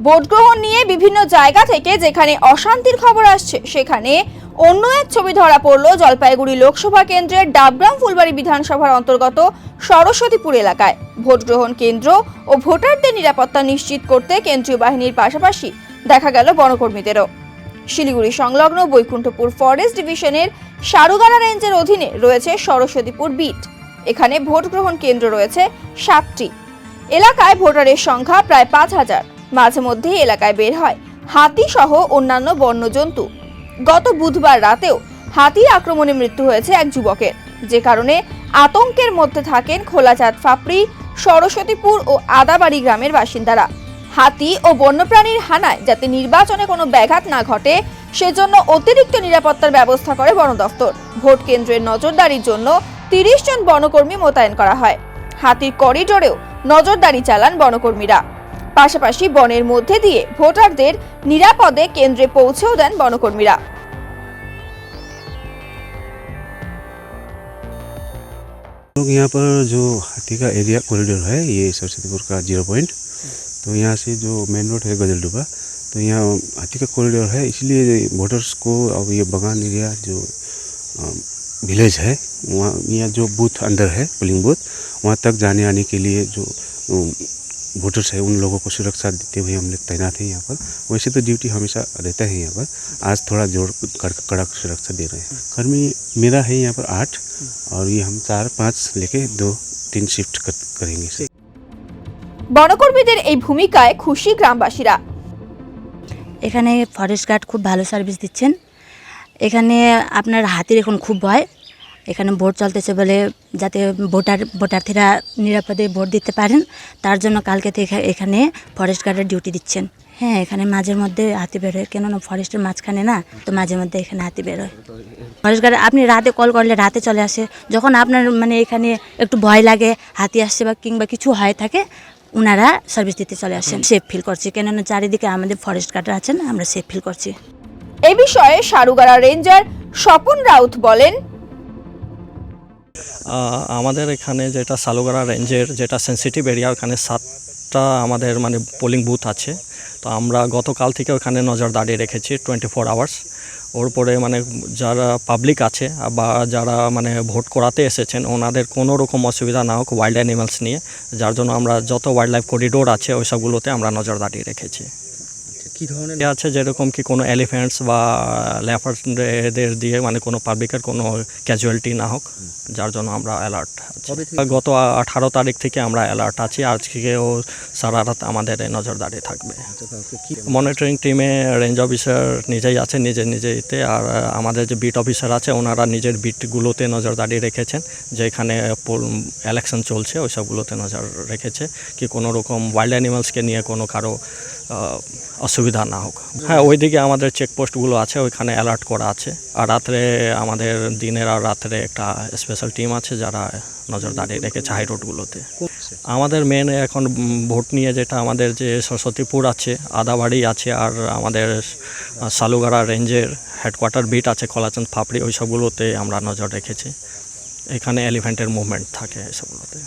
Vote গ্রহণ নিয়ে বিভিন্ন জায়গা থেকে যেখানে অশান্তির খবর আসছে সেখানে অন্য এক ছবি ধরা পড়ল জলপাইগুড়ি লোকসভা কেন্দ্রের ডাবগ্রাম ফুলবাড়ি বিধানসভার অন্তর্গত সরস্বতীপুর এলাকায়। ভোট গ্রহণ কেন্দ্র ও ভোটারদের নিরাপত্তা নিশ্চিত করতে কেন্দ্রীয় বাহিনীর পাশাপাশি দেখা গেল বনকর্মীদেরও। শিলিগুড়ি সংলগ্ন বৈকুণ্ঠপুর ফরেস্ট ডিভিশনের সারুগাড়া রেঞ্জের অধীনে রয়েছে সরস্বতীপুর বিট। এখানে ভোট গ্রহণ কেন্দ্র রয়েছে 7টি। এলাকায় ভোটারের সংখ্যা প্রায় 5000। মাঝে মধ্যে এলাকায় বের হয় হাতি সহ অন্যান্য বন্যজন্তু। গত বুধবার রাতেও হাতির আক্রমণে মৃত্যু হয়েছে এক যুবকের, যে কারণে আতঙ্কের মধ্যে থাকেন খোলাচাঁদ ফাপড়ি, সরস্বতীপুর ও আদাবাড়ি গ্রামের বাসিন্দারা। হাতি ও বন্যপ্রাণীর হানায় যাতে নির্বাচনে কোনো ব্যাঘাত না ঘটে সেজন্য অতিরিক্ত নিরাপত্তার ব্যবস্থা করে বন দফতর। ভোট কেন্দ্রের নজরদারির জন্য 30 জন বনকর্মী মোতায়েন করা হয়। হাতির করিডোরেও নজরদারি চালান বনকর্মীরা। পাশাপাশি বনের মধ্যে দিয়ে ভোটারদের নিরাপদে কেন্দ্রে পৌঁছেও দেন বনকর্মীরা। लोग यहाँ पर जो हाथी का एरिया कॉरिडोर है, ये सरस्वतीपुर का 0 पॉइंट, तो यहाँ से जो मेन रोड है गजलडुबा, तो यहाँ हाथी का कॉरिडोर है, इसलिए वोटर्स को अब ये बगान एरिया जो विलेज है वहाँ यहाँ जो बूथ अंदर है पोलिंग बूथ, वहाँ तक जाने आने के लिए जो वोटर्स है उन लोगों को सुरक्षा देते हुए हम लोग तैनात हैं यहाँ पर। वैसे तो ड्यूटी हमेशा रहता है यहाँ पर, आज थोड़ा जोर कड़क सुरक्षा दे रहे हैं। कर्मी मेरा है यहाँ पर 8 और ये हम 4-5 लेके 2-3 शिफ्ट करेंगे। বনকর্মীদের এই ভূমিকায় খুশি গ্রামবাসীরা। এখানে ফরেস্ট গার্ড খুব ভালো সার্ভিস দিচ্ছেন। এখানে আপনার হাতির এখন খুব ভয়। এখানে ভোট চলতেছে বলে যাতে ভোটার্থীরা নিরাপদে ভোট দিতে পারেন তার জন্য কালকে থেকে এখানে ফরেস্ট গার্ডের ডিউটি দিচ্ছেন। হ্যাঁ, এখানে মাঝে মধ্যে হাতি বেরোয়, কেননা ফরেস্টের মাঝখানে না, তো মাঝে মধ্যে এখানে হাতি বেরোয়। ফরেস্ট গার্ড আপনি রাতে কল করলে রাতে চলে আসে। যখন আপনার মানে এখানে একটু ভয় লাগে হাতি আসছে বা কিংবা কিছু হয় থাকে, ওনারা সার্ভিস দিতে চলে আসেন। সেফ ফিল করছি, কেননা চারিদিকে আমাদের ফরেস্ট গার্ডরা আছেন, আমরা সেফ ফিল করছি। এই বিষয়ে সারুগাড়া রেঞ্জার স্বপন রাউত বলেন, আমাদের এখানে যেটা সালুগাড়া রেঞ্জের যেটা সেন্সিটিভ এরিয়া, ওখানে 7টা আমাদের মানে পোলিং বুথ আছে। তো আমরা গতকাল থেকে ওখানে নজরদারি রেখেছি 24 আওয়ার্স। ওর পরে মানে যারা পাবলিক আছে বা যারা মানে ভোট করাতে এসেছেন ওনাদের কোনো রকম অসুবিধা না হোক ওয়াইল্ড অ্যানিমালস নিয়ে, যার জন্য আমরা যত ওয়াইল্ড লাইফ করিডোর আছে ওই সবগুলোতে আমরা নজরদারি রেখেছি। কী ধরনের আছে যেরকম কি কোনো এলিফ্যান্টস বা লেপার্ডদের দিয়ে মানে কোনো পাবলিকের কোনো ক্যাজুয়ালিটি না হোক, যার জন্য আমরা অ্যালার্ট আছি। গত 18 তারিখ থেকে আমরা অ্যালার্ট আছি, আজকেও সারা রাত আমাদের নজরদারি থাকবে। মনিটরিং টিমে রেঞ্জ অফিসার নিজেই আছে নিজেইতে, আর আমাদের যে বিট অফিসার আছে ওনারা নিজের বিটগুলোতে নজরদারি রেখেছেন, যেখানে ইলেকশন চলছে ওই সবগুলোতে নজর রেখেছে কি কোনো রকম ওয়াইল্ড অ্যানিমালসকে নিয়ে কোনো কারো অসুবিধা না হোক। হ্যাঁ, ওইদিকে আমাদের চেকপোস্টগুলো আছে, ওইখানে অ্যালার্ট করা আছে। আর রাত্রে আমাদের দিনের আর রাত্রে একটা স্পেশাল টিম আছে যারা নজরদারি রেখেছে হাই রোডগুলোতে। আমাদের মেন এখন ভোট নিয়ে যেটা আমাদের যে সরস্বতীপুর আছে, আদাবাড়ি আছে, আর আমাদের সালুগাড়া রেঞ্জের হেডকোয়ার্টার বিট আছে খোলাচাঁদ ফাপড়ি, ওই সবগুলোতে আমরা নজর রেখেছি। এখানে এলিফ্যান্টের মুভমেন্ট থাকে এসবগুলোতে।